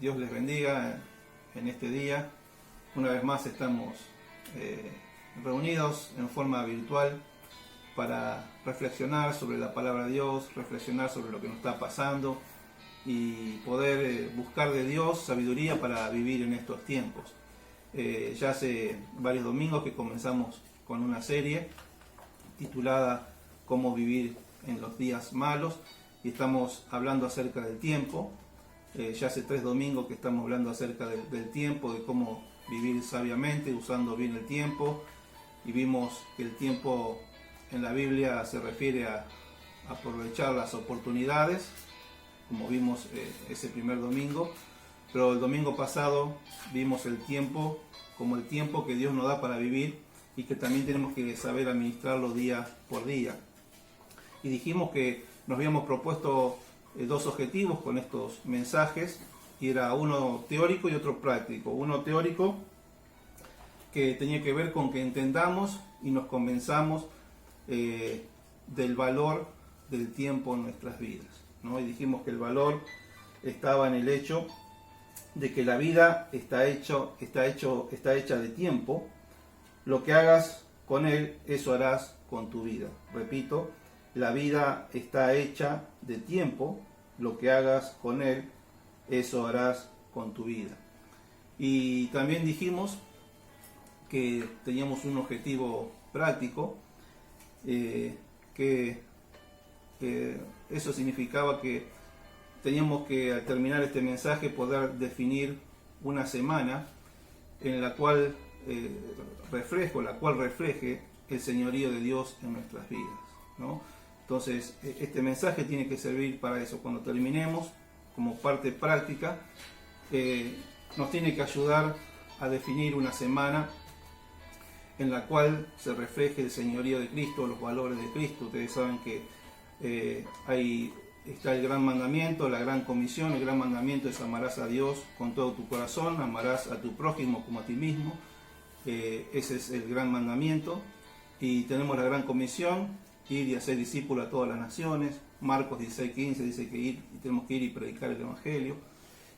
Dios les bendiga en este día. Una vez más estamos reunidos en forma virtual para reflexionar sobre la palabra de Dios, reflexionar sobre lo que nos está pasando y poder buscar de Dios sabiduría para vivir en estos tiempos. Ya hace varios domingos que comenzamos con una serie titulada Cómo vivir en los días malos y estamos hablando acerca del tiempo. Ya hace 3 domingos que estamos hablando acerca del tiempo, de cómo vivir sabiamente, usando bien el tiempo, y vimos que el tiempo en la Biblia se refiere a aprovechar las oportunidades, como vimos ese primer domingo, pero el domingo pasado vimos el tiempo como el tiempo que Dios nos da para vivir y que también tenemos que saber administrarlo día por día. Y dijimos que nos habíamos propuesto 2 objetivos con estos mensajes, y era uno teórico y otro práctico. Uno teórico que tenía que ver con que entendamos y nos convenzamos del valor del tiempo en nuestras vidas, ¿no? Y dijimos que el valor estaba en el hecho de que la vida está hecha de tiempo. Lo que hagas con él, eso harás con tu vida. Repito, la vida está hecha de tiempo, lo que hagas con él, eso harás con tu vida. Y también dijimos que teníamos un objetivo práctico, que eso significaba que teníamos que, al terminar este mensaje, poder definir una semana en la cual refleje el señorío de Dios en nuestras vidas, ¿no? Entonces, este mensaje tiene que servir para eso. Cuando terminemos, como parte práctica, nos tiene que ayudar a definir una semana en la cual se refleje el señorío de Cristo, los valores de Cristo. Ustedes saben que ahí está el gran mandamiento, la gran comisión. El gran mandamiento es: amarás a Dios con todo tu corazón, amarás a tu prójimo como a ti mismo. Ese es el gran mandamiento. Y tenemos la gran comisión: ir y hacer discípulos a todas las naciones. Marcos 16:15 dice que tenemos que ir y predicar el Evangelio.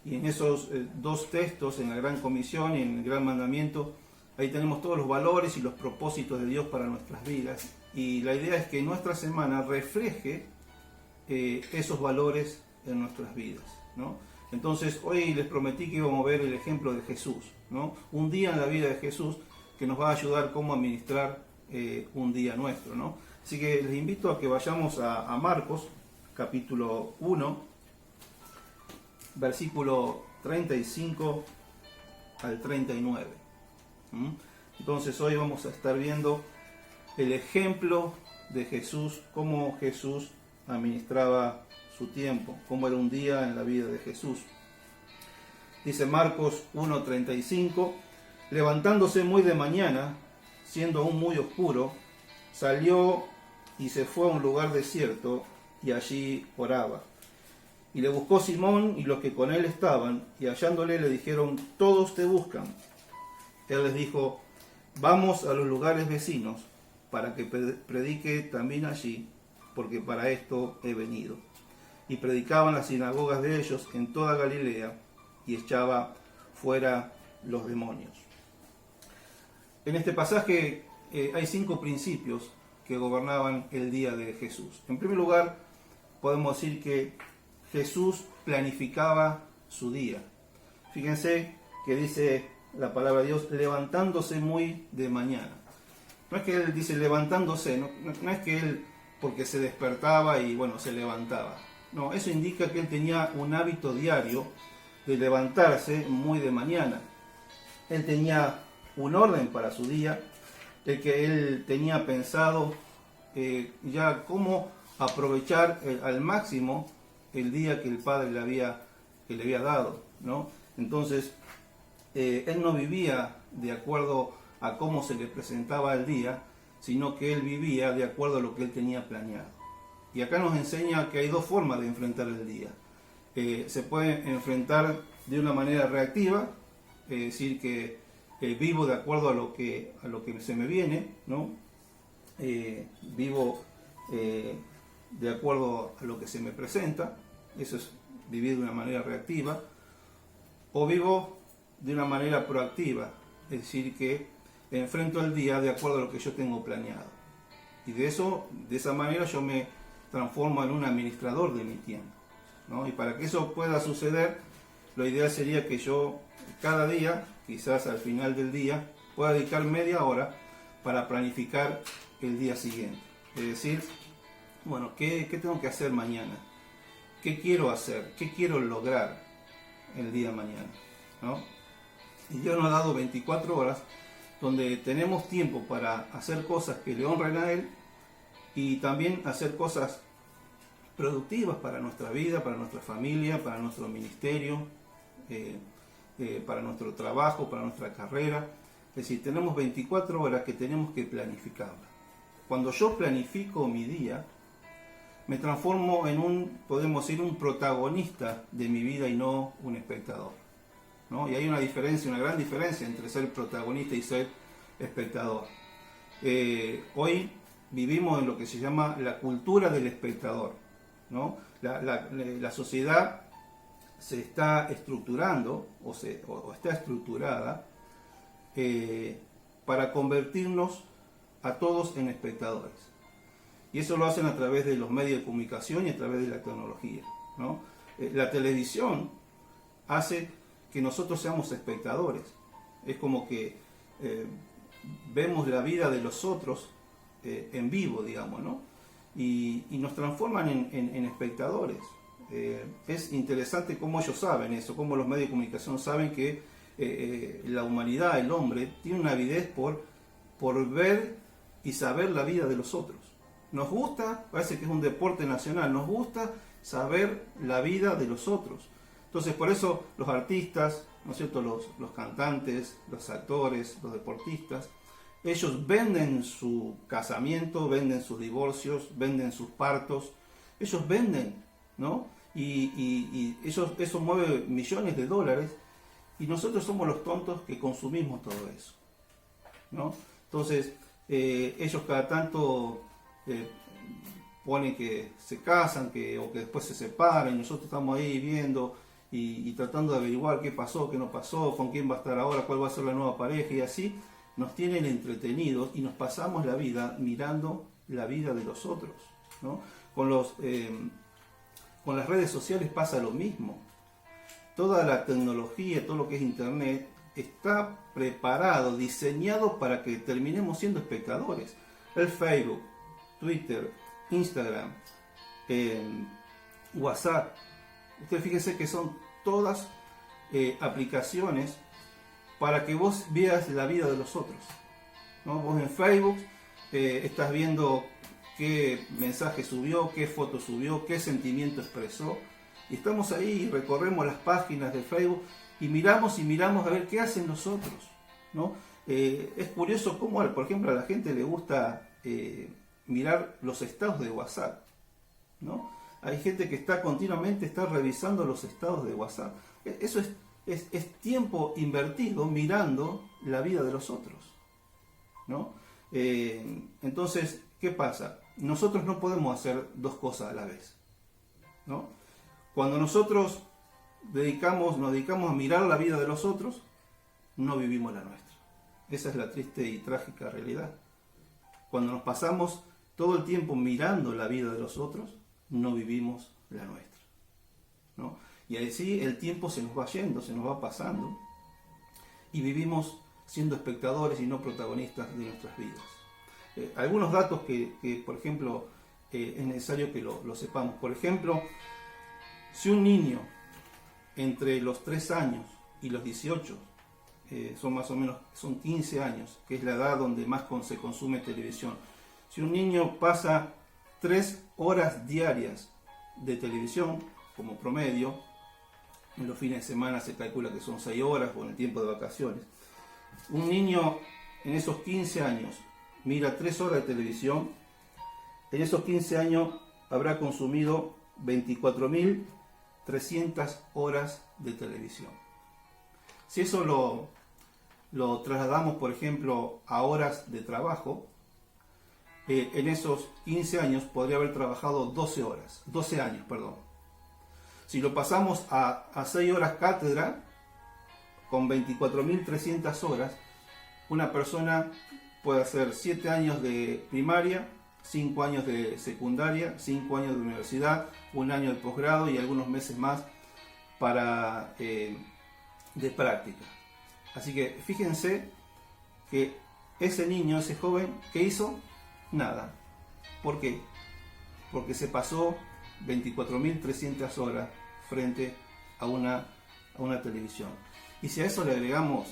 Y en esos 2 textos, en la gran comisión y en el gran mandamiento, ahí tenemos todos los valores y los propósitos de Dios para nuestras vidas. Y la idea es que nuestra semana refleje esos valores en nuestras vidas, ¿no? Entonces, hoy les prometí que íbamos a ver el ejemplo de Jesús, ¿no? Un día en la vida de Jesús que nos va a ayudar cómo administrar un día nuestro, ¿no? Así que les invito a que vayamos a Marcos, capítulo 1, versículo 35 al 39. Entonces hoy vamos a estar viendo el ejemplo de Jesús, cómo Jesús administraba su tiempo, cómo era un día en la vida de Jesús. Dice Marcos 1:35: levantándose muy de mañana, siendo aún muy oscuro, salió y se fue a un lugar desierto y allí oraba. Y le buscó Simón y los que con él estaban, y hallándole le dijeron: todos te buscan. Él les dijo: vamos a los lugares vecinos, para que predique también allí, porque para esto he venido. Y predicaba en las sinagogas de ellos en toda Galilea, y echaba fuera los demonios. En este pasaje hay 5 principios que gobernaban el día de Jesús. En primer lugar, podemos decir que Jesús planificaba su día. Fíjense que dice la palabra de Dios: levantándose muy de mañana. No es que él dice levantándose, no es que él porque se despertaba y bueno, se levantaba. No, eso indica que él tenía un hábito diario de levantarse muy de mañana. Él tenía un orden para su día, de que él tenía pensado ya cómo aprovechar al máximo el día que el Padre le había dado, ¿no? Entonces, él no vivía de acuerdo a cómo se le presentaba el día, sino que él vivía de acuerdo a lo que él tenía planeado. Y acá nos enseña que hay 2 formas de enfrentar el día. Se puede enfrentar de una manera reactiva, es decir, que vivo de acuerdo a lo que se me viene, ¿no? Vivo de acuerdo a lo que se me presenta. Eso es vivir de una manera reactiva. o vivo de una manera proactiva, es decir, que enfrento el día de acuerdo a lo que yo tengo planeado. Y de esa manera yo me transformo en un administrador de mi tiempo, ¿no? Y para que eso pueda suceder, lo ideal sería que yo cada día, quizás al final del día, pueda dedicar media hora para planificar el día siguiente. Es decir, bueno, ¿qué tengo que hacer mañana? ¿Qué quiero hacer? ¿Qué quiero lograr el día de mañana? ¿No? Y Dios nos ha dado 24 horas donde tenemos tiempo para hacer cosas que le honren a Él y también hacer cosas productivas para nuestra vida, para nuestra familia, para nuestro ministerio, para nuestro trabajo, para nuestra carrera. Es decir, tenemos 24 horas que tenemos que planificarla. Cuando yo planifico mi día, me transformo en podemos decir, un protagonista de mi vida y no un espectador, ¿no? Y hay una gran diferencia entre ser protagonista y ser espectador. Hoy vivimos en lo que se llama la cultura del espectador, ¿no? La sociedad se está estructurando o está estructurada para convertirnos a todos en espectadores. Y eso lo hacen a través de los medios de comunicación y a través de la tecnología, ¿no? La televisión hace que nosotros seamos espectadores. Es como que vemos la vida de los otros en vivo, digamos, ¿no? Y nos transforman en espectadores. Es interesante cómo ellos saben eso, cómo los medios de comunicación saben que la humanidad, el hombre, tiene una avidez por ver y saber la vida de los otros. Nos gusta, parece que es un deporte nacional, nos gusta saber la vida de los otros. Entonces, por eso los artistas, ¿no es cierto?, los cantantes, los actores, los deportistas, ellos venden su casamiento, venden sus divorcios, venden sus partos, ellos venden, ¿no? Y eso mueve millones de dólares y nosotros somos los tontos que consumimos todo eso, ¿no? Entonces, ellos cada tanto ponen que se casan o que después se separan y nosotros estamos ahí viendo y tratando de averiguar qué pasó, qué no pasó, con quién va a estar ahora, cuál va a ser la nueva pareja y así nos tienen entretenidos y nos pasamos la vida mirando la vida de los otros, ¿no? Con las redes sociales pasa lo mismo. Toda la tecnología, todo lo que es internet está preparado, diseñado para que terminemos siendo espectadores. El Facebook, Twitter, Instagram, WhatsApp. Ustedes fíjense que son todas aplicaciones para que vos veas la vida de los otros, ¿no? Vos en Facebook estás viendo qué mensaje subió, qué foto subió, qué sentimiento expresó. Y estamos ahí y recorremos las páginas de Facebook y miramos a ver qué hacen los otros, ¿no? Es curioso cómo, por ejemplo, a la gente le gusta mirar los estados de WhatsApp, ¿no? Hay gente que continuamente está revisando los estados de WhatsApp. Eso es tiempo invertido mirando la vida de los otros, ¿no? Entonces, ¿qué pasa? Nosotros no podemos hacer dos cosas a la vez, ¿no? Cuando nosotros nos dedicamos a mirar la vida de los otros, no vivimos la nuestra. Esa es la triste y trágica realidad. Cuando nos pasamos todo el tiempo mirando la vida de los otros, no vivimos la nuestra, ¿no? Y así el tiempo se nos va yendo, se nos va pasando y vivimos siendo espectadores y no protagonistas de nuestras vidas. Algunos datos que por ejemplo, es necesario que lo sepamos. Por ejemplo, si un niño entre los 3 años y los 18, son 15 años, que es la edad donde más se consume televisión. Si un niño pasa 3 horas diarias de televisión, como promedio, en los fines de semana se calcula que son 6 horas o en el tiempo de vacaciones. Un niño en esos 15 años mira 3 horas de televisión, en esos 15 años habrá consumido 24.300 horas de televisión. Si eso lo trasladamos, por ejemplo, a horas de trabajo, en esos 15 años podría haber trabajado 12 años. Si lo pasamos a 6 horas cátedra, con 24.300 horas, una persona puede hacer 7 años de primaria, 5 años de secundaria, 5 años de universidad, 1 año de posgrado y algunos meses más de práctica. Así que fíjense que ese niño, ese joven, ¿qué hizo? Nada. ¿Por qué? Porque se pasó 24.300 horas frente a una televisión. Y si a eso le agregamos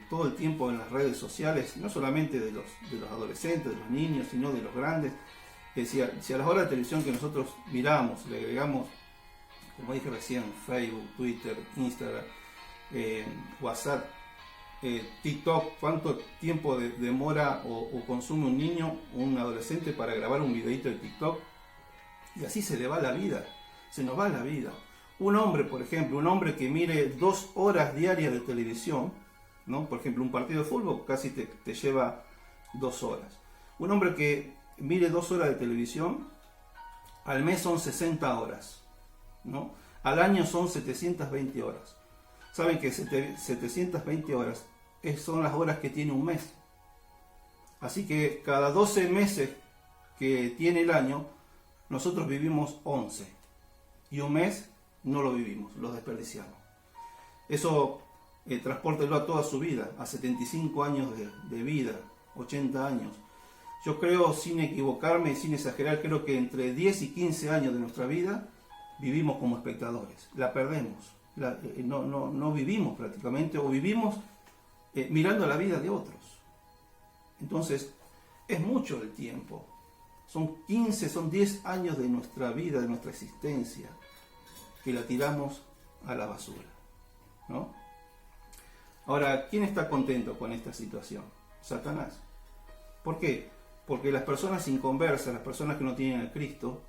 todo el tiempo en las redes sociales, no solamente de los adolescentes, de los niños, sino de los grandes, si a las horas de televisión que nosotros miramos le agregamos, como dije recién, Facebook, Twitter, Instagram, WhatsApp, TikTok, cuánto tiempo demora o consume un niño o un adolescente para grabar un videito de TikTok, y así se le va la vida, se nos va la vida. Un hombre, por ejemplo, un hombre que mire 2 horas diarias de televisión, ¿no? Por ejemplo, un partido de fútbol casi te lleva 2 horas. Un hombre que mire 2 horas de televisión, al mes son 60 horas, ¿no? Al año son 720 horas. Saben que 720 horas son las horas que tiene un mes. Así que cada 12 meses que tiene el año, nosotros vivimos 11. Y un mes no lo vivimos, lo desperdiciamos. Eso transpórtelo a toda su vida, a 75 años de vida, 80 años. Yo creo, sin equivocarme y sin exagerar, creo que entre 10 y 15 años de nuestra vida vivimos como espectadores. La perdemos. No vivimos prácticamente, o vivimos mirando la vida de otros. Entonces, es mucho el tiempo. Son 15, son 10 años de nuestra vida, de nuestra existencia, que la tiramos a la basura, ¿no? Ahora, ¿quién está contento con esta situación? Satanás. ¿Por qué? Porque las personas inconversas, las personas que no tienen a Cristo,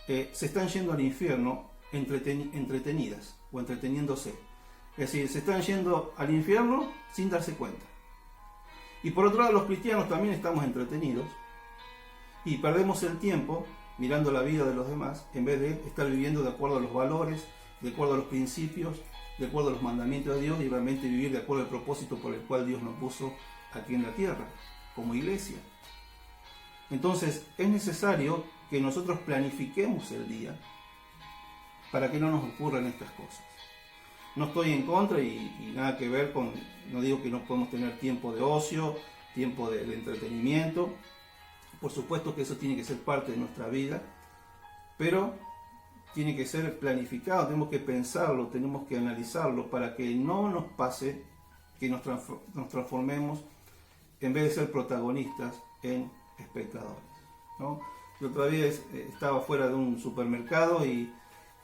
se están yendo al infierno entretenidas o entreteniéndose. Es decir, se están yendo al infierno sin darse cuenta. Y por otro lado, los cristianos también estamos entretenidos y perdemos el tiempo mirando la vida de los demás en vez de estar viviendo de acuerdo a los valores, de acuerdo a los principios, de acuerdo a los mandamientos de Dios, y realmente vivir de acuerdo al propósito por el cual Dios nos puso aquí en la tierra, como iglesia. Entonces, es necesario que nosotros planifiquemos el día para que no nos ocurran estas cosas. No estoy en contra y nada que ver con, no digo que no podemos tener tiempo de ocio, tiempo de entretenimiento. Por supuesto que eso tiene que ser parte de nuestra vida, pero tiene que ser planificado, tenemos que pensarlo, tenemos que analizarlo para que no nos pase que nos transformemos, en vez de ser protagonistas, en espectadores, ¿no? Yo otra vez estaba fuera de un supermercado y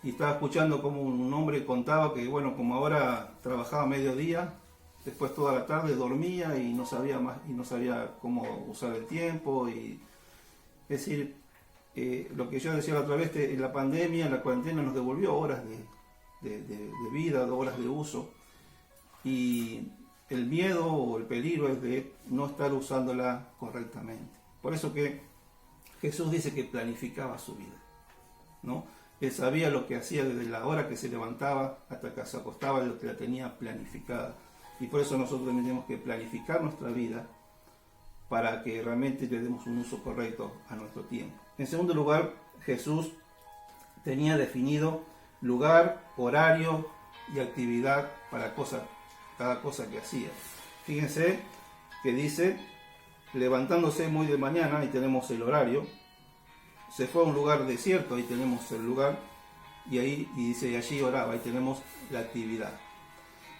estaba escuchando como un hombre contaba que, bueno, como ahora trabajaba mediodía, después toda la tarde dormía y no sabía más, y no sabía cómo usar el tiempo. Y es decir, lo que yo decía la otra vez, la pandemia, la cuarentena nos devolvió horas de vida, horas de uso, y el miedo o el peligro es de no estar usándola correctamente. Por eso que Jesús dice que planificaba su vida, ¿no? Él sabía lo que hacía desde la hora que se levantaba hasta que se acostaba, lo que la tenía planificada. Y por eso nosotros tenemos que planificar nuestra vida para que realmente le demos un uso correcto a nuestro tiempo. En segundo lugar, Jesús tenía definido lugar, horario y actividad para cada cosa que hacía. Fíjense que dice, levantándose muy de mañana, ahí tenemos el horario, se fue a un lugar desierto, ahí tenemos el lugar, y dice, y allí oraba, ahí tenemos la actividad.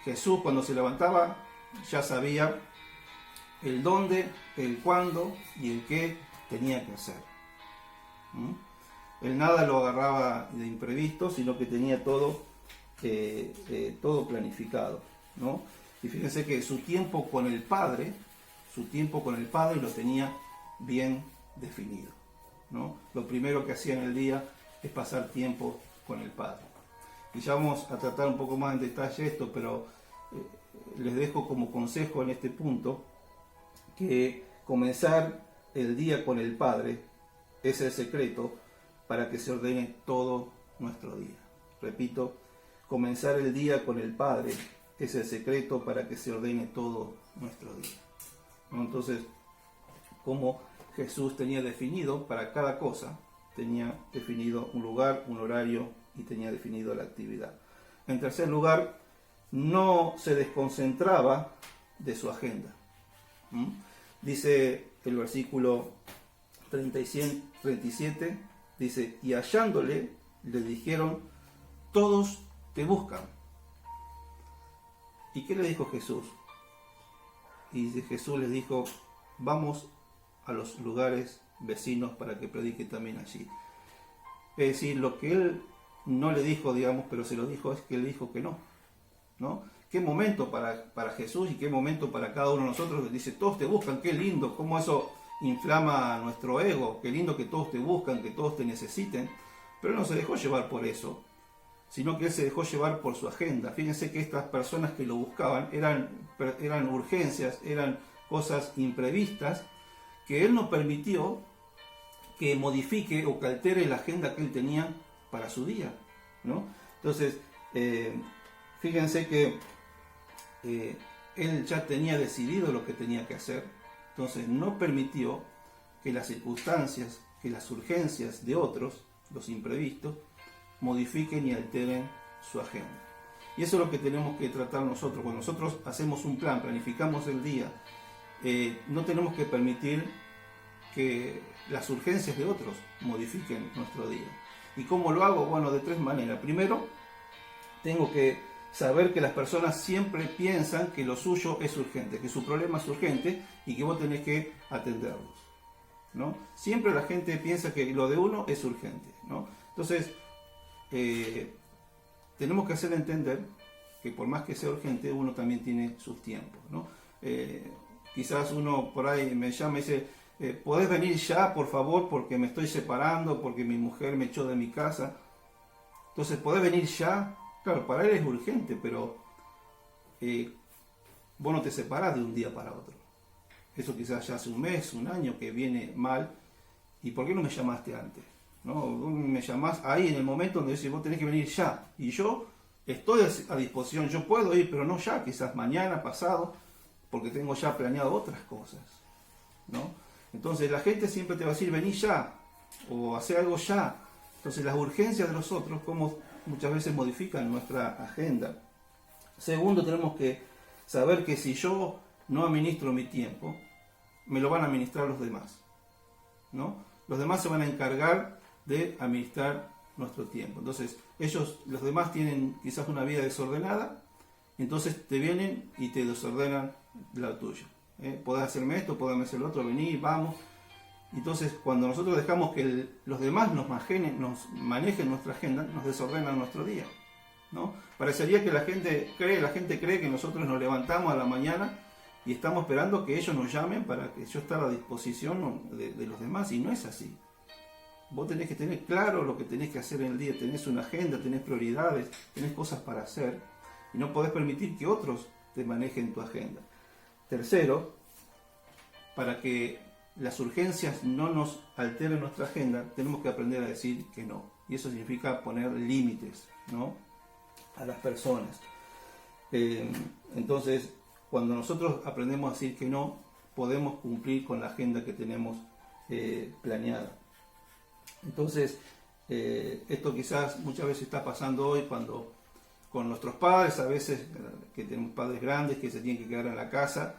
Jesús cuando se levantaba ya sabía el dónde, el cuándo y el qué tenía que hacer. Él nada lo agarraba de imprevisto, sino que tenía todo planificado, ¿no? Y fíjense que su tiempo con el Padre lo tenía bien definido, ¿no? Lo primero que hacía en el día es pasar tiempo con el Padre. Y ya vamos a tratar un poco más en detalle esto, pero les dejo como consejo en este punto que comenzar el día con el Padre es el secreto para que se ordene todo nuestro día. Repito, comenzar el día con el Padre es el secreto para que se ordene todo nuestro día, ¿no? Entonces, como Jesús tenía definido para cada cosa, tenía definido un lugar, un horario y tenía definido la actividad. En tercer lugar, no se desconcentraba de su agenda. Dice el versículo 37, dice, y hallándole, le dijeron, todos te buscan. ¿Y qué le dijo Jesús? Y Jesús les dijo, vamos a los lugares vecinos para que predique también allí. Es decir, lo que él no le dijo, digamos, pero se lo dijo, es que él dijo que no, ¿no? Qué momento para Jesús y qué momento para cada uno de nosotros, que dice, todos te buscan, qué lindo, cómo eso inflama nuestro ego, qué lindo que todos te buscan, que todos te necesiten, pero él no se dejó llevar por eso, sino que él se dejó llevar por su agenda. Fíjense que estas personas que lo buscaban eran urgencias, eran cosas imprevistas, que él no permitió que modifique o que altere la agenda que él tenía para su día, ¿no? Entonces, fíjense que él ya tenía decidido lo que tenía que hacer, entonces no permitió que las circunstancias, que las urgencias de otros, los imprevistos, modifiquen y alteren su agenda. Y eso es lo que tenemos que tratar nosotros. Cuando nosotros hacemos un plan, planificamos el día, no tenemos que permitir que las urgencias de otros modifiquen nuestro día. ¿Y cómo lo hago? Bueno, de tres maneras. Primero, tengo que saber que las personas siempre piensan que lo suyo es urgente, que su problema es urgente y que vos tenés que atenderlos, ¿no? Siempre la gente piensa que lo de uno es urgente, ¿no? Entonces, tenemos que hacer entender que por más que sea urgente, uno también tiene sus tiempos, ¿no? Quizás uno por ahí me llama y dice, ¿podés venir ya, por favor, porque me estoy separando, porque mi mujer me echó de mi casa? Entonces, ¿podés venir ya? Claro, para él es urgente, pero vos no te separás de un día para otro. Eso quizás ya hace un mes, un año que viene mal. ¿Y por qué no me llamaste antes? ¿No? Vos me llamás ahí en el momento donde dices, vos tenés que venir ya. Y yo estoy a disposición, yo puedo ir, pero no ya, quizás mañana, pasado, porque tengo ya planeado otras cosas, ¿no? Entonces la gente siempre te va a decir, vení ya, o hacer algo ya. Entonces las urgencias de los otros, como muchas veces modifican nuestra agenda. Segundo, tenemos que saber que si yo no administro mi tiempo, me lo van a administrar los demás, ¿no? Los demás se van a encargar de administrar nuestro tiempo. Entonces, los demás tienen quizás una vida desordenada, entonces te vienen y te desordenan la tuya. Podés hacerme esto, podés hacer lo otro, vení, vamos. Entonces, cuando nosotros dejamos que los demás nos manejen nuestra agenda, nos desordenan nuestro día, ¿no? Parecería que la gente cree que nosotros nos levantamos a la mañana y estamos esperando que ellos nos llamen para que yo esté a la disposición de los demás, y no es así. Vos tenés que tener claro lo que tenés que hacer en el día, tenés una agenda, tenés prioridades, tenés cosas para hacer, y no podés permitir que otros te manejen tu agenda. Tercero, para que las urgencias no nos alteren nuestra agenda, tenemos que aprender a decir que no. Y eso significa poner límites, ¿no?, a las personas. Entonces, cuando nosotros aprendemos a decir que no, podemos cumplir con la agenda que tenemos planeada. Entonces, esto quizás muchas veces está pasando hoy cuando con nuestros padres, a veces que tenemos padres grandes que se tienen que quedar en la casa,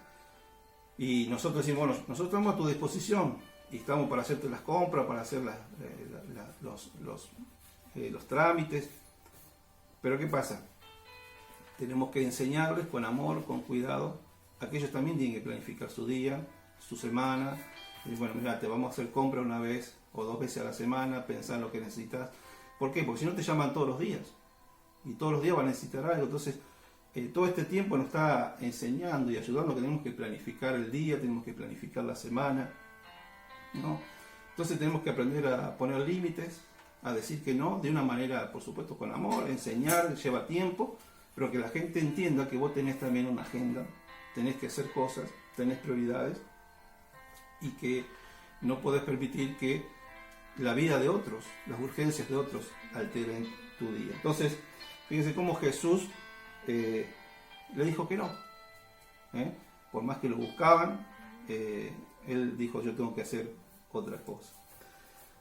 y nosotros decimos, bueno, nosotros estamos a tu disposición y estamos para hacerte las compras, para hacer los trámites. Pero ¿qué pasa? Tenemos que enseñarles con amor, con cuidado, a que ellos también tienen que planificar su día, su semana. Y bueno, mira, te vamos a hacer compra una vez o dos veces a la semana, pensar lo que necesitas. ¿Por qué? Porque si no te llaman todos los días, y todos los días van a necesitar algo. Entonces, todo este tiempo nos está enseñando y ayudando que tenemos que planificar el día, tenemos que planificar la semana, ¿no? Entonces tenemos que aprender a poner límites, a decir que no, de una manera, por supuesto, con amor. Enseñar lleva tiempo, pero que la gente entienda que vos tenés también una agenda, tenés que hacer cosas, tenés prioridades, y que no podés permitir que la vida de otros, las urgencias de otros, alteren tu día. Entonces, fíjense cómo Jesús le dijo que no. Por más que lo buscaban, él dijo, yo tengo que hacer otra cosa.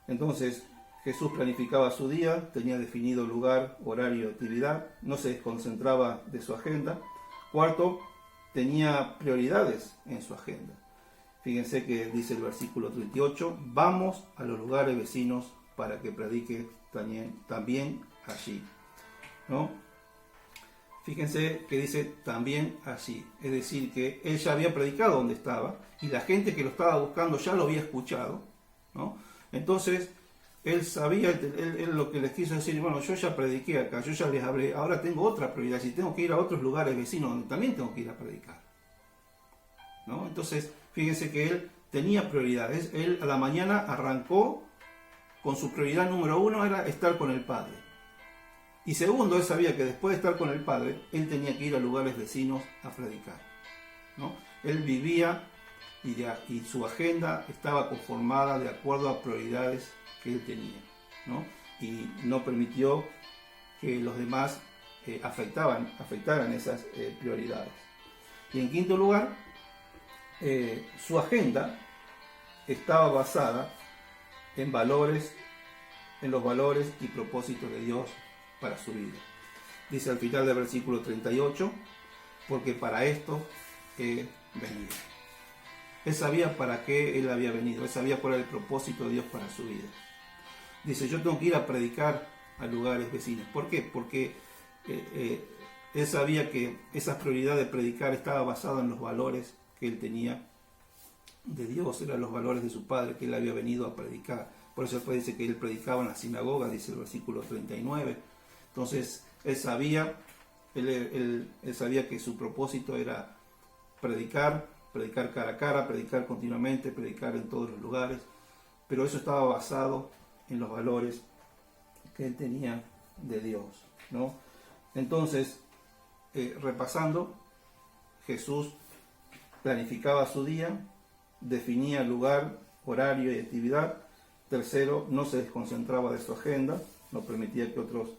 Entonces Jesús planificaba su día, tenía definido lugar, horario, actividad, no se desconcentraba de su agenda. Cuarto, tenía prioridades en su agenda. Fíjense que dice el versículo 38, vamos a los lugares vecinos para que predique también allí, ¿no? Fíjense que dice también allí, es decir, que él ya había predicado donde estaba y la gente que lo estaba buscando ya lo había escuchado, ¿no? Entonces, él sabía, él lo que les quiso decir, bueno, yo ya prediqué acá, yo ya les hablé, ahora tengo otra prioridad, si tengo que ir a otros lugares vecinos donde también tengo que ir a predicar, ¿no? Entonces, fíjense que él tenía prioridades, él a la mañana arrancó con su prioridad número 1 era estar con el Padre. Y segundo, él sabía que después de estar con el Padre, él tenía que ir a lugares vecinos a predicar, ¿no? Él vivía y su agenda estaba conformada de acuerdo a prioridades que él tenía, ¿no? Y no permitió que los demás afectaran esas prioridades. Y en quinto lugar, su agenda estaba basada en los valores y propósitos de Dios para su vida. Dice al final del versículo 38, porque para esto he venido. Él sabía para qué él había venido, él sabía cuál era el propósito de Dios para su vida. Dice, yo tengo que ir a predicar a lugares vecinos. ¿Por qué? Porque él sabía que esa prioridad de predicar estaba basada en los valores que él tenía de Dios, eran los valores de su Padre que él había venido a predicar. Por eso después dice que él predicaba en la sinagoga, dice el versículo 39. Entonces él sabía que su propósito era predicar cara a cara, predicar continuamente, predicar en todos los lugares, pero eso estaba basado en los valores que él tenía de Dios, ¿no? Entonces, repasando, Jesús planificaba su día, definía lugar, horario y actividad. Tercero, no se desconcentraba de su agenda, no permitía que otros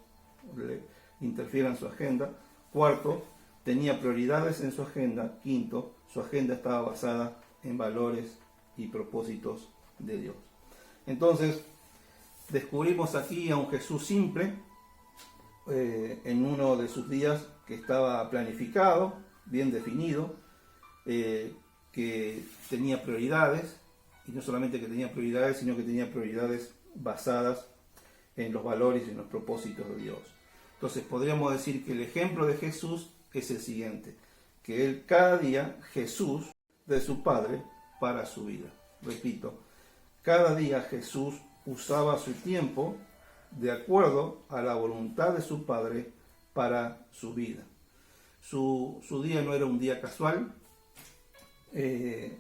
le interfieran en su agenda. Cuarto, tenía prioridades en su agenda. Quinto, su agenda estaba basada en valores y propósitos de Dios. Entonces, descubrimos aquí a un Jesús simple en uno de sus días que estaba planificado, bien definido, que tenía prioridades, y no solamente que tenía prioridades, sino que tenía prioridades basadas en los valores y en los propósitos de Dios. Entonces podríamos decir que el ejemplo de Jesús es el siguiente, que él cada día, Jesús, de su Padre para su vida. Repito, cada día Jesús usaba su tiempo de acuerdo a la voluntad de su Padre para su vida. Su día no era un día casual,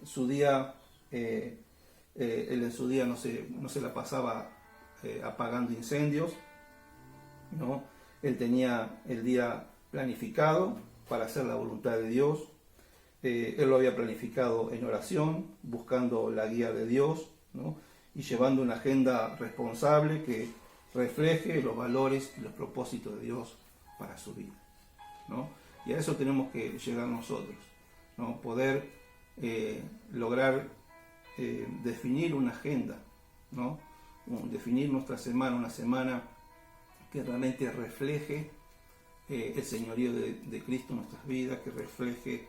su día, él en su día no se la pasaba apagando incendios, ¿no? Él tenía el día planificado para hacer la voluntad de Dios. Él lo había planificado en oración, buscando la guía de Dios, ¿no? Y llevando una agenda responsable que refleje los valores y los propósitos de Dios para su vida, ¿no? Y a eso tenemos que llegar nosotros, ¿no? Poder lograr definir una agenda, ¿no? Definir nuestra semana, una semana que realmente refleje el señorío de Cristo en nuestras vidas, que refleje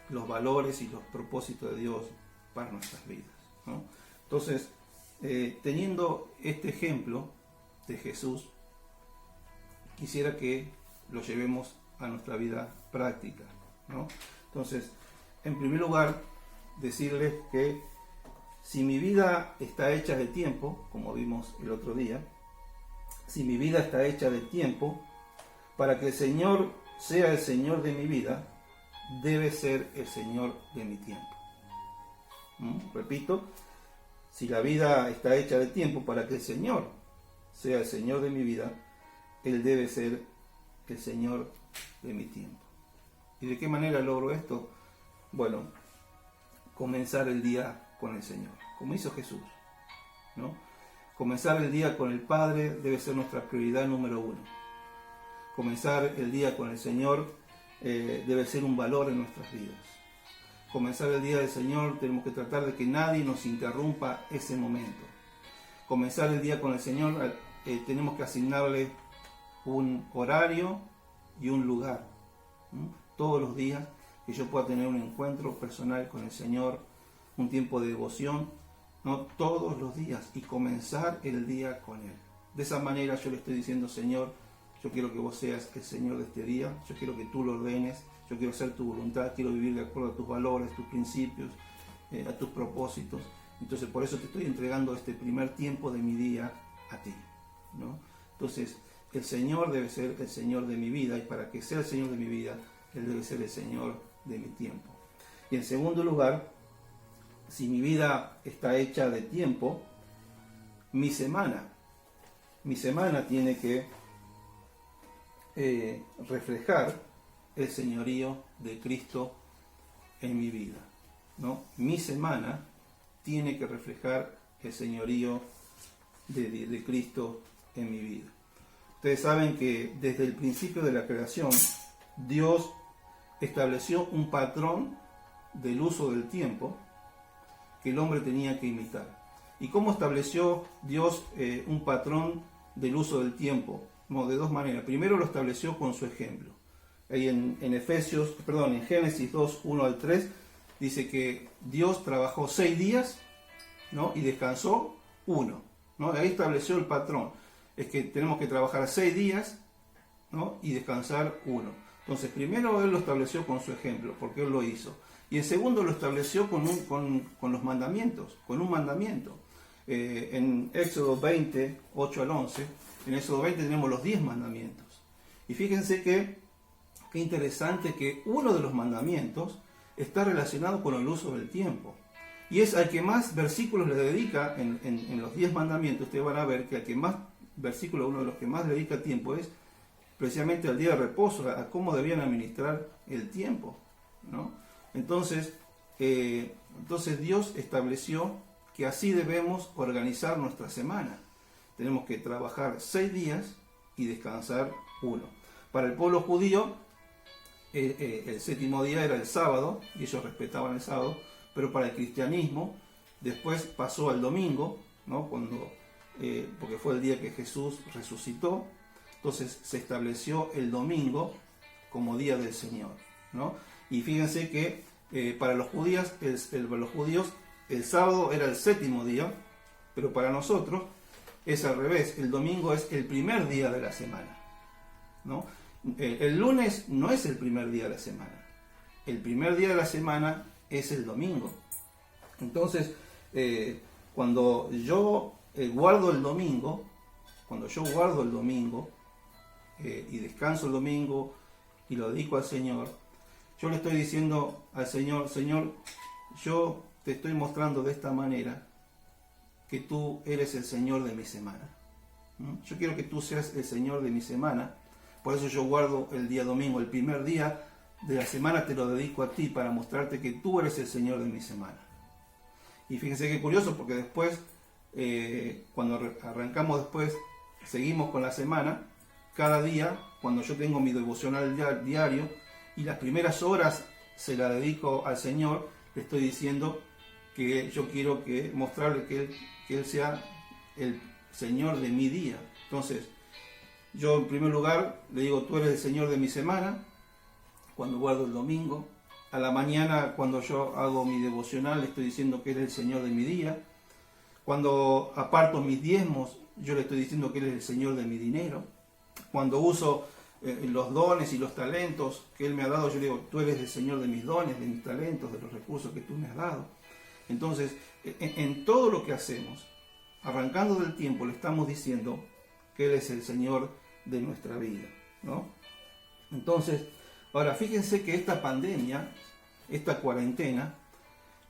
los valores y los propósitos de Dios para nuestras vidas, ¿no? Entonces, teniendo este ejemplo de Jesús, quisiera que lo llevemos a nuestra vida práctica, ¿no? Entonces, en primer lugar, decirles que si mi vida está hecha de tiempo, como vimos el otro día, si mi vida está hecha de tiempo, para que el Señor sea el Señor de mi vida, debe ser el Señor de mi tiempo. Repito, si la vida está hecha de tiempo para que el Señor sea el Señor de mi vida, Él debe ser el Señor de mi tiempo. ¿Y de qué manera logro esto? Bueno, comenzar el día con el Señor, como hizo Jesús, ¿no? Comenzar el día con el Padre debe ser nuestra prioridad número 1. Comenzar el día con el Señor debe ser un valor en nuestras vidas. Comenzar el día del Señor, tenemos que tratar de que nadie nos interrumpa ese momento. Comenzar el día con el Señor, tenemos que asignarle un horario y un lugar. Todos los días que yo pueda tener un encuentro personal con el Señor, un tiempo de devoción, ¿no? Todos los días, y comenzar el día con Él. De esa manera yo le estoy diciendo: Señor, yo quiero que vos seas el Señor de este día, yo quiero que tú lo ordenes, yo quiero hacer tu voluntad, quiero vivir de acuerdo a tus valores, tus principios, a tus propósitos. Entonces por eso te estoy entregando este primer tiempo de mi día a ti, ¿no? Entonces el Señor debe ser el Señor de mi vida, y para que sea el Señor de mi vida, Él debe ser el Señor de mi tiempo. Y en segundo lugar, si mi vida está hecha de tiempo, mi semana tiene que reflejar el señorío de Cristo en mi vida, ¿no? Mi semana tiene que reflejar el señorío de Cristo en mi vida. Ustedes saben que desde el principio de la creación, Dios estableció un patrón del uso del tiempo que el hombre tenía que imitar. ¿Y cómo estableció Dios un patrón del uso del tiempo? No, de dos maneras. Primero lo estableció con su ejemplo. Ahí en Génesis 2, 1 al 3, dice que Dios trabajó 6 días, ¿no? Y descansó 1, ¿no? Ahí estableció el patrón. Es que tenemos que trabajar 6 días, ¿no? Y descansar 1. Entonces, primero Él lo estableció con su ejemplo, porque Él lo hizo. Y en segundo lo estableció con los mandamientos, con un mandamiento. En Éxodo 20, 8 al 11, en Éxodo 20 tenemos los 10 mandamientos. Y fíjense qué interesante que uno de los mandamientos está relacionado con el uso del tiempo. Y es al que más versículos le dedica en los 10 mandamientos. Ustedes van a ver que al que más versículo, uno de los que más le dedica tiempo es precisamente al día de reposo, a cómo debían administrar el tiempo, ¿no? Entonces Dios estableció que así debemos organizar nuestra semana. Tenemos que trabajar 6 días y descansar 1. Para el pueblo judío, el séptimo día era el sábado, y ellos respetaban el sábado, pero para el cristianismo, después pasó al domingo, ¿no? Porque fue el día que Jesús resucitó. Entonces se estableció el domingo como día del Señor, ¿no? Y fíjense que para los judíos el sábado era el séptimo día, pero para nosotros es al revés. El domingo es el primer día de la semana, ¿no? El lunes no es el primer día de la semana. El primer día de la semana es el domingo. Entonces, cuando yo guardo el domingo y descanso el domingo y lo dedico al Señor, yo le estoy diciendo al Señor: Señor, yo te estoy mostrando de esta manera que tú eres el Señor de mi semana. Yo quiero que tú seas el Señor de mi semana. Por eso yo guardo el día domingo, el primer día de la semana te lo dedico a ti, para mostrarte que tú eres el Señor de mi semana. Y fíjense qué curioso, porque después, cuando arrancamos después, seguimos con la semana. Cada día, cuando yo tengo mi devocional diario y las primeras horas se la dedico al Señor, le estoy diciendo que yo quiero mostrarle que Él sea el Señor de mi día. Entonces, yo en primer lugar le digo: tú eres el Señor de mi semana, cuando guardo el domingo. A la mañana, cuando yo hago mi devocional, le estoy diciendo que Él es el Señor de mi día. Cuando aparto mis diezmos, yo le estoy diciendo que Él es el Señor de mi dinero. Cuando uso los dones y los talentos que Él me ha dado, yo le digo: tú eres el Señor de mis dones, de mis talentos, de los recursos que tú me has dado. Entonces, en todo lo que hacemos, arrancando del tiempo, le estamos diciendo que Él es el Señor de nuestra vida, ¿no? Entonces, ahora fíjense que esta pandemia, esta cuarentena,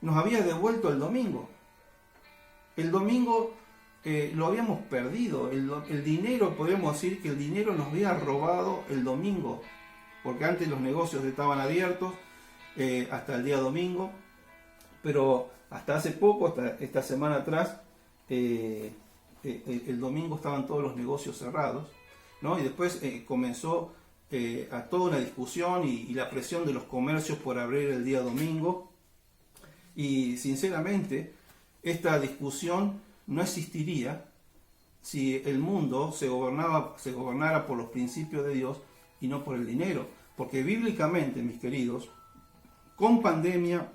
nos había devuelto el domingo. El domingo lo habíamos perdido. El dinero, podríamos decir que el dinero nos había robado el domingo, porque antes los negocios estaban abiertos hasta el día domingo, pero hasta hace poco, hasta esta semana atrás, el domingo estaban todos los negocios cerrados, ¿no? Y después comenzó a toda una discusión y la presión de los comercios por abrir el día domingo. Y sinceramente, esta discusión no existiría si el mundo se gobernara por los principios de Dios y no por el dinero. Porque bíblicamente, mis queridos, con pandemia,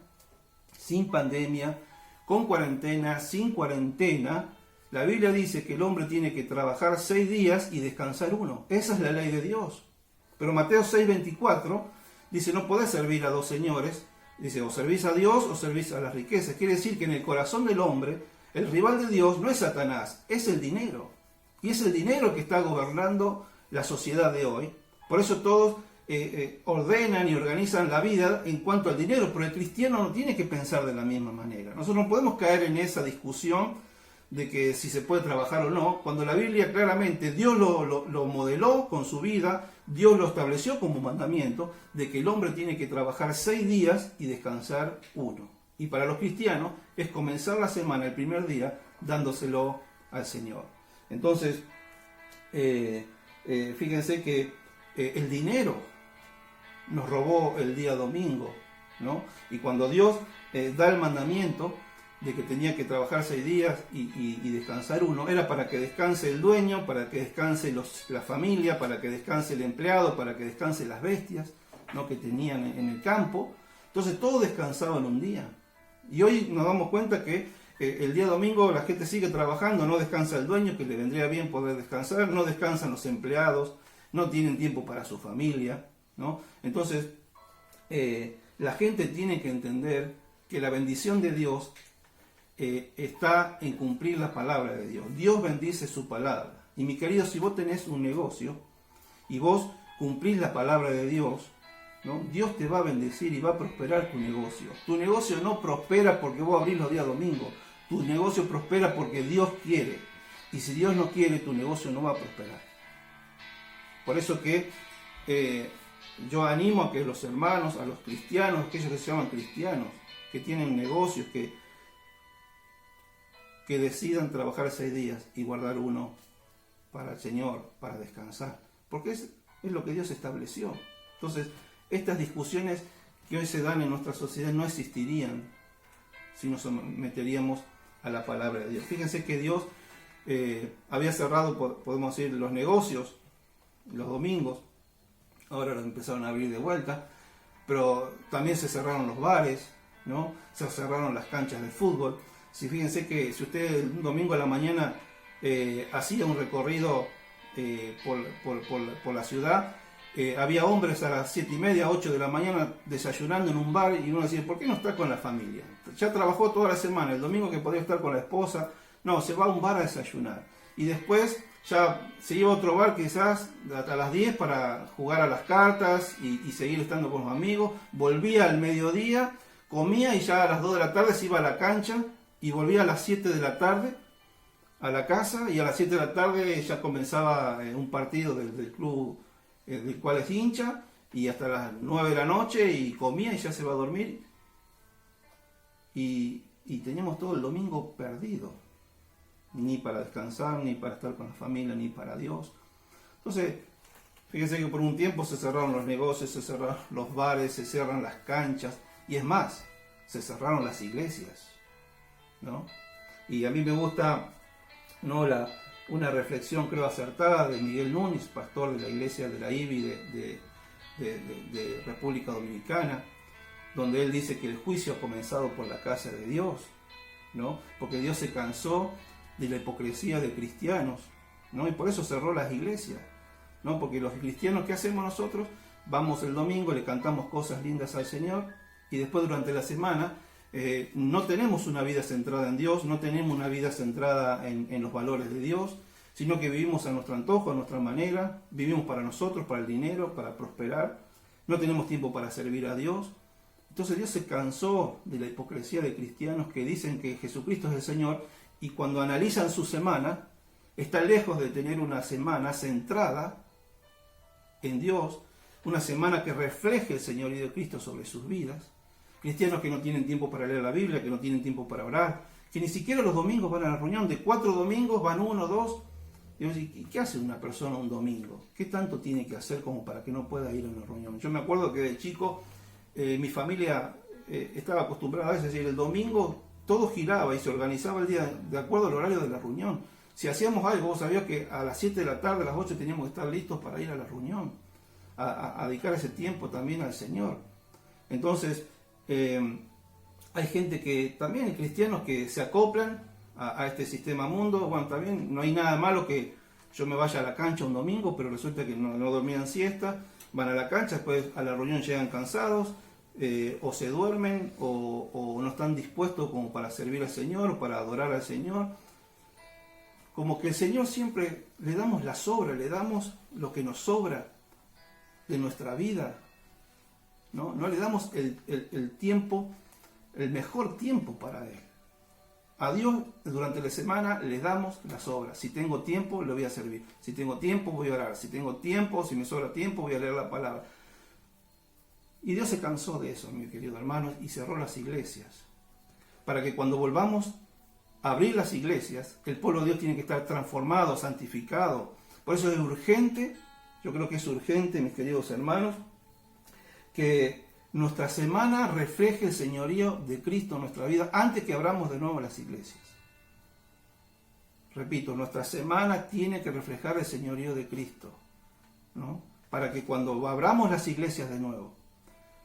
sin pandemia, con cuarentena, sin cuarentena, la Biblia dice que el hombre tiene que trabajar 6 días y descansar 1. Esa es la ley de Dios. Pero Mateo 6:24 dice, no podés servir a 2 señores. Dice, o servís a Dios o servís a las riquezas. Quiere decir que en el corazón del hombre, el rival de Dios no es Satanás, es el dinero. Y es el dinero que está gobernando la sociedad de hoy. Por eso todos ordenan y organizan la vida en cuanto al dinero, pero el cristiano no tiene que pensar de la misma manera. Nosotros no podemos caer en esa discusión de que si se puede trabajar o no, cuando la Biblia claramente Dios lo modeló con su vida, Dios lo estableció como mandamiento, de que el hombre tiene que trabajar 6 días y descansar 1. Y para los cristianos es comenzar la semana, el primer día, dándoselo al Señor. Entonces, fíjense que el dinero nos robó el día domingo, ¿no? Y cuando Dios da el mandamiento de que tenía que trabajar 6 días y descansar 1, era para que descanse el dueño, para que descanse la familia, para que descanse el empleado, para que descanse las bestias, ¿no?, que tenían en el campo. Entonces todos descansaban un día. Y hoy nos damos cuenta que el día domingo la gente sigue trabajando, no descansa el dueño, que le vendría bien poder descansar, no descansan los empleados, no tienen tiempo para su familia, ¿no? Entonces la gente tiene que entender que la bendición de Dios está en cumplir la palabra de Dios. Dios bendice su palabra. Y mi querido, si vos tenés un negocio y vos cumplís la palabra de Dios, ¿no?, Dios te va a bendecir y va a prosperar tu negocio. Tu negocio no prospera porque vos abrís los días domingos. Tu negocio prospera porque Dios quiere. Y si Dios no quiere, tu negocio no va a prosperar. Por eso que yo animo a que los hermanos, a los cristianos, aquellos que se llaman cristianos, que tienen negocios, que decidan trabajar 6 días y guardar 1 para el Señor, para descansar, porque es lo que Dios estableció. Entonces, estas discusiones que hoy se dan en nuestra sociedad no existirían si nos someteríamos a la palabra de Dios. Fíjense que Dios había cerrado, podemos decir, los negocios los domingos, ahora los empezaron a abrir de vuelta, pero también se cerraron los bares, ¿no? Se cerraron las canchas de fútbol. Si fíjense que si usted un domingo a la mañana hacía un recorrido por la ciudad, había hombres a las 7:30, 8 de la mañana desayunando en un bar, y uno decía, ¿por qué no está con la familia? Ya trabajó toda la semana, el domingo que podía estar con la esposa, no, se va a un bar a desayunar. Y después ya se iba a otro bar quizás hasta las 10 para jugar a las cartas y seguir estando con los amigos, volvía al mediodía, comía y ya a las 2 de la tarde se iba a la cancha, y volvía a las 7 de la tarde a la casa, y a las 7 de la tarde ya comenzaba un partido del club del cual es hincha, y hasta las 9 de la noche, y comía y ya se va a dormir. Y teníamos todo el domingo perdido, ni para descansar, ni para estar con la familia, ni para Dios. Entonces, fíjense que por un tiempo se cerraron los negocios, se cerraron los bares, se cerraron las canchas, y es más, se cerraron las iglesias, ¿no? Y a mí me gusta, ¿no?, una reflexión creo acertada de Miguel Núñez, pastor de la iglesia de la IBI de República Dominicana, donde él dice que el juicio ha comenzado por la casa de Dios, ¿no? Porque Dios se cansó de la hipocresía de cristianos, ¿no? Y por eso cerró las iglesias, ¿no? Porque los cristianos, ¿qué hacemos nosotros? Vamos el domingo, le cantamos cosas lindas al Señor, y después durante la semana no tenemos una vida centrada en Dios, no tenemos una vida centrada en los valores de Dios, sino que vivimos a nuestro antojo, a nuestra manera, vivimos para nosotros, para el dinero, para prosperar, no tenemos tiempo para servir a Dios. Entonces Dios se cansó de la hipocresía de cristianos que dicen que Jesucristo es el Señor, y cuando analizan su semana, está lejos de tener una semana centrada en Dios, una semana que refleje el señorío de Cristo sobre sus vidas. Cristianos que no tienen tiempo para leer la Biblia, que no tienen tiempo para orar, que ni siquiera los domingos van a la reunión. De 4 domingos van 1 o 2, Y yo digo, ¿qué hace una persona un domingo? ¿Qué tanto tiene que hacer como para que no pueda ir a una reunión? Yo me acuerdo que de chico mi familia estaba acostumbrada a veces, es decir, el domingo todo giraba y se organizaba el día de acuerdo al horario de la reunión. Si hacíamos algo, vos sabías que a las 7 de la tarde, a las 8 teníamos que estar listos para ir a la reunión, a dedicar ese tiempo también al Señor. Entonces, hay gente que también, hay cristianos que se acoplan a este sistema mundo. Bueno, también no hay nada malo que yo me vaya a la cancha un domingo, pero resulta que no dormían siesta, van a la cancha, después a la reunión llegan cansados, o se duermen, o no están dispuestos como para servir al Señor, o para adorar al Señor. Como que el Señor siempre le damos la sobra, le damos lo que nos sobra de nuestra vida, no le damos el tiempo, el mejor tiempo para Él. A Dios durante la semana le damos las obras. Si tengo tiempo, le voy a servir. Si tengo tiempo, voy a orar. Si tengo tiempo, si me sobra tiempo, voy a leer la palabra. Y Dios se cansó de eso, mi querido hermano, y cerró las iglesias. Para que cuando volvamos a abrir las iglesias, el pueblo de Dios tiene que estar transformado, santificado. Por eso es urgente, yo creo que es urgente, mis queridos hermanos, que nuestra semana refleje el señorío de Cristo en nuestra vida antes que abramos de nuevo las iglesias. Repito, nuestra semana tiene que reflejar el señorío de Cristo, ¿no? Para que cuando abramos las iglesias de nuevo,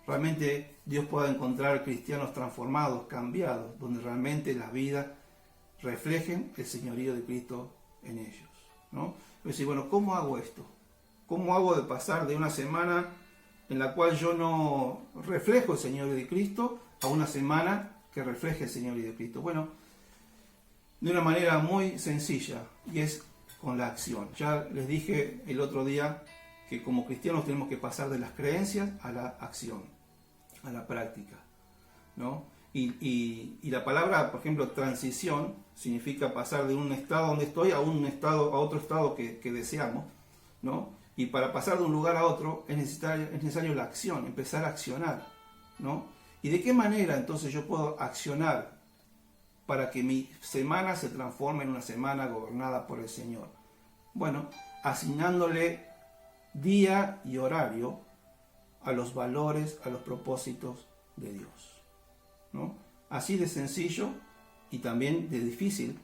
realmente Dios pueda encontrar cristianos transformados, cambiados, donde realmente las vidas reflejen el señorío de Cristo en ellos, ¿no? Pero decir, bueno, ¿cómo hago esto? ¿Cómo hago de pasar de una semana en la cual yo no reflejo el señorío de Cristo a una semana que refleje el señorío de Cristo? Bueno, de una manera muy sencilla, y es con la acción. Ya les dije el otro día que como cristianos tenemos que pasar de las creencias a la acción, a la práctica, ¿no? Y la palabra, por ejemplo, transición, significa pasar de un estado donde estoy a otro estado que deseamos, ¿no? Y para pasar de un lugar a otro es necesario la acción, empezar a accionar, ¿no? ¿Y de qué manera entonces yo puedo accionar para que mi semana se transforme en una semana gobernada por el Señor? Bueno, asignándole día y horario a los valores, a los propósitos de Dios, ¿no? Así de sencillo y también de difícil,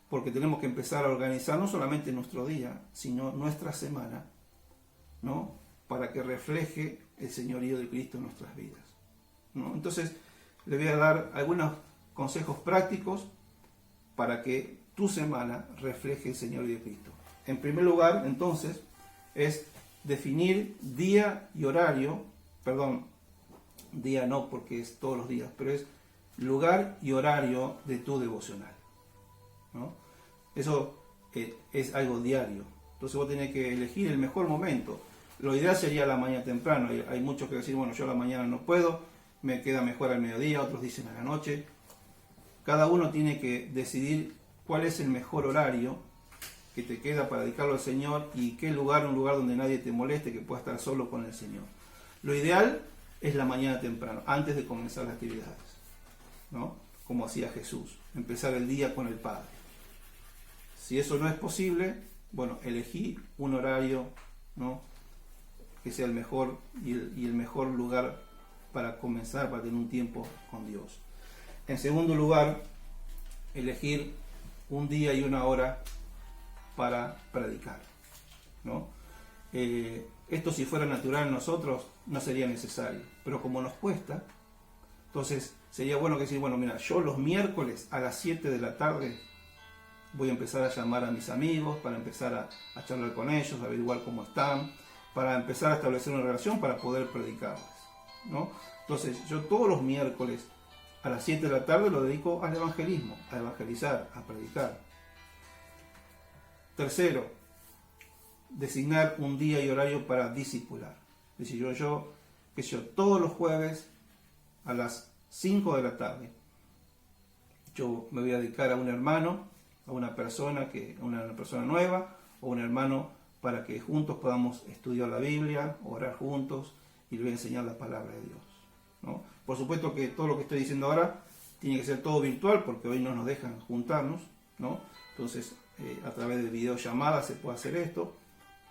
porque tenemos que empezar a organizar no solamente nuestro día, sino nuestra semana, ¿no? Para que refleje el señorío de Cristo en nuestras vidas, ¿no? Entonces, le voy a dar algunos consejos prácticos para que tu semana refleje el señorío de Cristo. En primer lugar, entonces, es definir día y horario, día no porque es todos los días, pero es lugar y horario de tu devocional, ¿no? Eso es algo diario. Entonces vos tenés que elegir el mejor momento. Lo ideal sería la mañana temprano. Hay muchos que decir, bueno, yo a la mañana no puedo, me queda mejor al mediodía, otros dicen a la noche. Cada uno tiene que decidir cuál es el mejor horario que te queda para dedicarlo al Señor y qué lugar, un lugar donde nadie te moleste, que pueda estar solo con el Señor. Lo ideal es la mañana temprano, antes de comenzar las actividades, ¿no? Como hacía Jesús, empezar el día con el Padre. Si eso no es posible, bueno, elegí un horario, ¿no?, que sea el mejor y el mejor lugar para comenzar, para tener un tiempo con Dios. En segundo lugar, elegir un día y una hora para predicar, ¿no? Esto si fuera natural en nosotros no sería necesario, pero como nos cuesta, entonces sería bueno que decir, bueno, mira, yo los miércoles a las 7 de la tarde voy a empezar a llamar a mis amigos, para empezar a charlar con ellos, a averiguar cómo están, para empezar a establecer una relación para poder predicarles, ¿no? Entonces yo todos los miércoles a las 7 de la tarde lo dedico al evangelismo, a evangelizar, a predicar. Tercero, designar un día y horario para discipular. Es decir, yo todos los jueves a las 5 de la tarde, yo me voy a dedicar a un hermano, a una persona nueva, o un hermano, para que juntos podamos estudiar la Biblia, orar juntos, y le voy a enseñar la palabra de Dios, ¿no? Por supuesto que todo lo que estoy diciendo ahora tiene que ser todo virtual, porque hoy no nos dejan juntarnos, ¿no? Entonces, a través de videollamadas se puede hacer esto.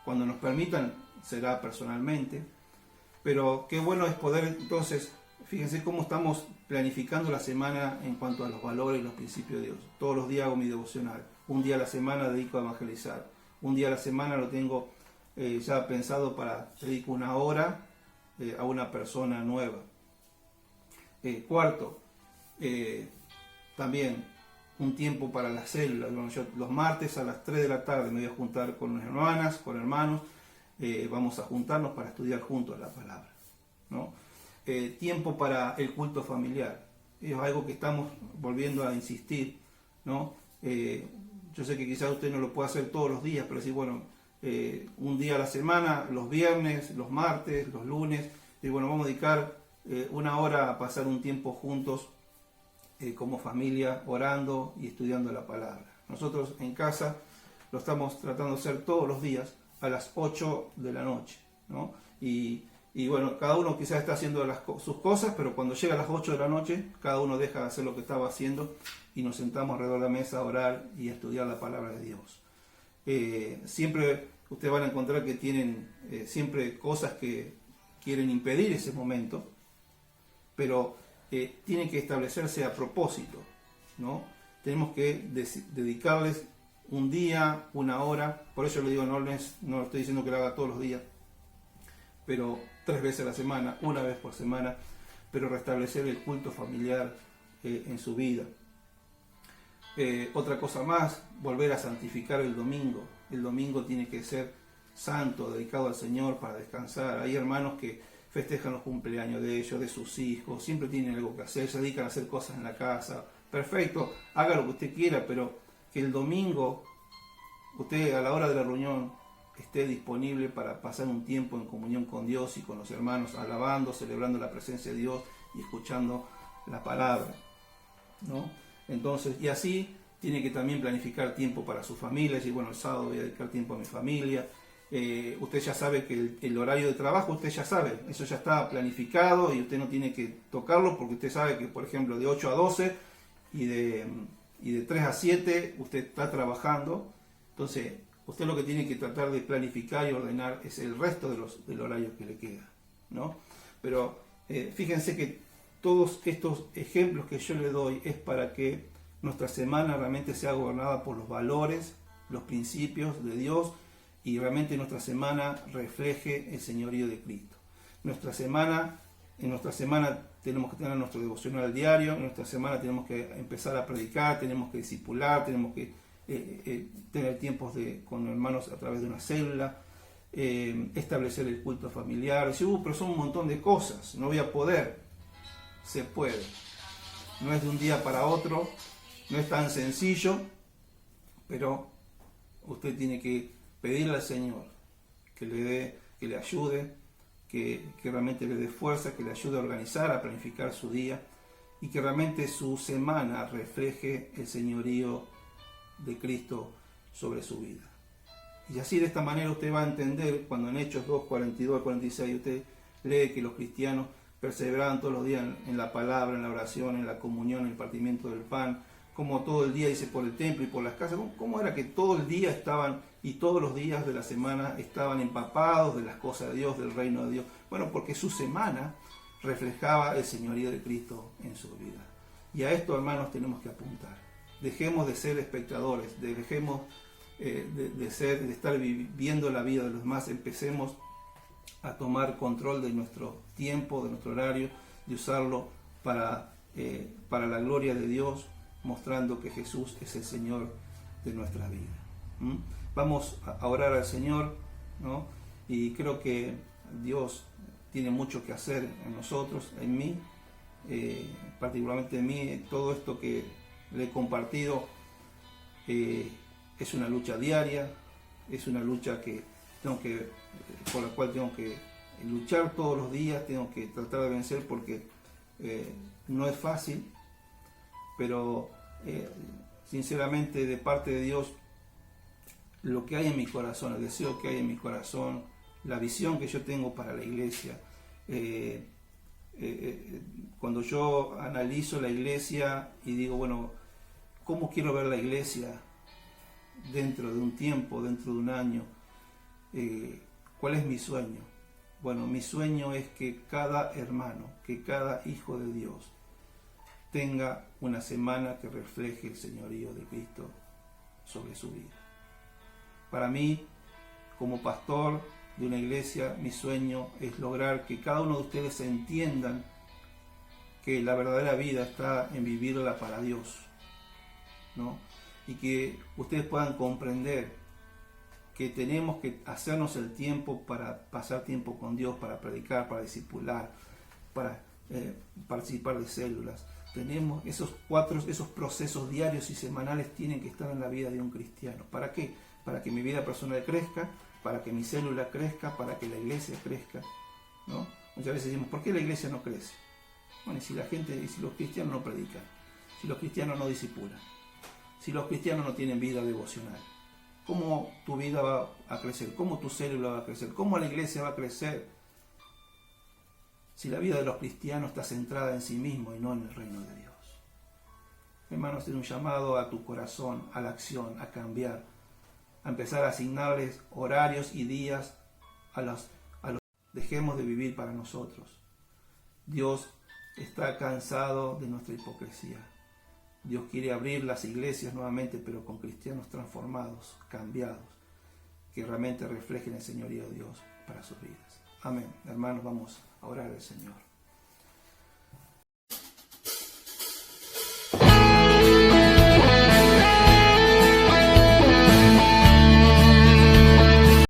Cuando nos permitan será personalmente. Pero qué bueno es poder entonces, fíjense cómo estamos planificando la semana en cuanto a los valores y los principios de Dios. Todos los días hago mi devocional. Un día a la semana dedico a evangelizar. Un día a la semana lo tengo ya pensado para dedico una hora a una persona nueva. Cuarto, también un tiempo para las células. Bueno, yo los martes a las 3 de la tarde me voy a juntar con hermanas, con hermanos. Vamos a juntarnos para estudiar juntos la palabra, ¿no? Tiempo para el culto familiar. Es algo que estamos volviendo a insistir, ¿no? Yo sé que quizás usted no lo pueda hacer todos los días, pero decir, bueno, un día a la semana, los viernes, los martes, los lunes, y bueno, vamos a dedicar una hora a pasar un tiempo juntos como familia, orando y estudiando la palabra. Nosotros en casa lo estamos tratando de hacer todos los días a las 8 de la noche, ¿no? Y bueno, cada uno quizás está haciendo sus cosas, pero cuando llega a las 8 de la noche, cada uno deja de hacer lo que estaba haciendo y nos sentamos alrededor de la mesa a orar y a estudiar la palabra de Dios. Siempre ustedes van a encontrar que tienen siempre cosas que quieren impedir ese momento, pero tienen que establecerse a propósito, ¿no? Tenemos que dedicarles un día, una hora. Por eso le digo, no estoy diciendo que lo haga todos los días, pero 3 veces a la semana, una vez por semana, pero restablecer el culto familiar en su vida. Otra cosa más, volver a santificar el domingo. El domingo tiene que ser santo, dedicado al Señor para descansar. Hay hermanos que festejan los cumpleaños de ellos, de sus hijos, siempre tienen algo que hacer, se dedican a hacer cosas en la casa. Perfecto, haga lo que usted quiera, pero que el domingo usted a la hora de la reunión esté disponible para pasar un tiempo en comunión con Dios y con los hermanos, alabando, celebrando la presencia de Dios y escuchando la palabra, ¿no? Entonces, y así tiene que también planificar tiempo para su familia, decir, bueno, el sábado voy a dedicar tiempo a mi familia. Usted ya sabe que el horario de trabajo, usted ya sabe, eso ya está planificado y usted no tiene que tocarlo porque usted sabe que, por ejemplo, de 8 a 12 y de 3 a 7 usted está trabajando. Entonces, usted lo que tiene que tratar de planificar y ordenar es el resto del horario que le queda, ¿no? Pero fíjense que todos estos ejemplos que yo le doy es para que nuestra semana realmente sea gobernada por los valores, los principios de Dios y realmente nuestra semana refleje el señorío de Cristo. En nuestra semana tenemos que tener nuestro devocional diario, en nuestra semana tenemos que empezar a predicar, tenemos que discipular, tenemos que tener tiempos con hermanos a través de una célula, establecer el culto familiar. Dice, pero son un montón de cosas, no voy a poder. Se puede. No es de un día para otro, no es tan sencillo, pero usted tiene que pedirle al Señor que le ayude, que realmente le dé fuerza, que le ayude a organizar, a planificar su día y que realmente su semana refleje el señorío de Cristo sobre su vida. Y así de esta manera usted va a entender cuando en Hechos 2, 42 al 46 usted lee que los cristianos perseveraban todos los días en la palabra, en la oración, en la comunión, en el partimiento del pan, como todo el día, dice, por el templo y por las casas. ¿Cómo era que todo el día estaban y todos los días de la semana estaban empapados de las cosas de Dios, del reino de Dios? Bueno, porque su semana reflejaba el señorío de Cristo en su vida. Y a esto, hermanos, tenemos que apuntar. Dejemos de ser espectadores, dejemos de estar viviendo la vida de los demás, empecemos a tomar control de nuestro tiempo, de nuestro horario, de usarlo para la gloria de Dios, mostrando que Jesús es el Señor de nuestra vida. Vamos a orar al Señor, ¿no? Y creo que Dios tiene mucho que hacer en nosotros, en mí, particularmente en mí. Todo esto que le he compartido es una lucha diaria, es una lucha por la cual tengo que luchar todos los días, tengo que tratar de vencer porque no es fácil, pero sinceramente de parte de Dios, lo que hay en mi corazón, el deseo que hay en mi corazón, la visión que yo tengo para la iglesia, cuando yo analizo la iglesia y digo, bueno, ¿cómo quiero ver la iglesia dentro de un tiempo, dentro de un año. ¿Cuál es mi sueño? Bueno, mi sueño es que cada hermano, que cada hijo de Dios tenga una semana que refleje el señorío de Cristo sobre su vida. Para mí, como pastor de una iglesia, mi sueño es lograr que cada uno de ustedes entiendan que la verdadera vida está en vivirla para Dios, ¿no? Y que ustedes puedan comprender que tenemos que hacernos el tiempo para pasar tiempo con Dios, para predicar, para discipular, para participar de células. Tenemos esos procesos diarios y semanales tienen que estar en la vida de un cristiano. ¿Para qué? Para que mi vida personal crezca, para que mi célula crezca, para que la iglesia crezca, ¿no? Muchas veces decimos, ¿por qué la iglesia no crece? Bueno, y si los cristianos no predican, si los cristianos no discipulan, si los cristianos no tienen vida devocional, ¿cómo tu vida va a crecer? ¿Cómo tu célula va a crecer? ¿Cómo la iglesia va a crecer? Si la vida de los cristianos está centrada en sí mismo y no en el reino de Dios. Hermanos, es un llamado a tu corazón, a la acción, a cambiar, a empezar a asignarles horarios y días a los. Dejemos de vivir para nosotros. Dios está cansado de nuestra hipocresía. Dios quiere abrir las iglesias nuevamente, pero con cristianos transformados, cambiados, que realmente reflejen el señorío de Dios para sus vidas. Amén. Hermanos, vamos a orar al Señor.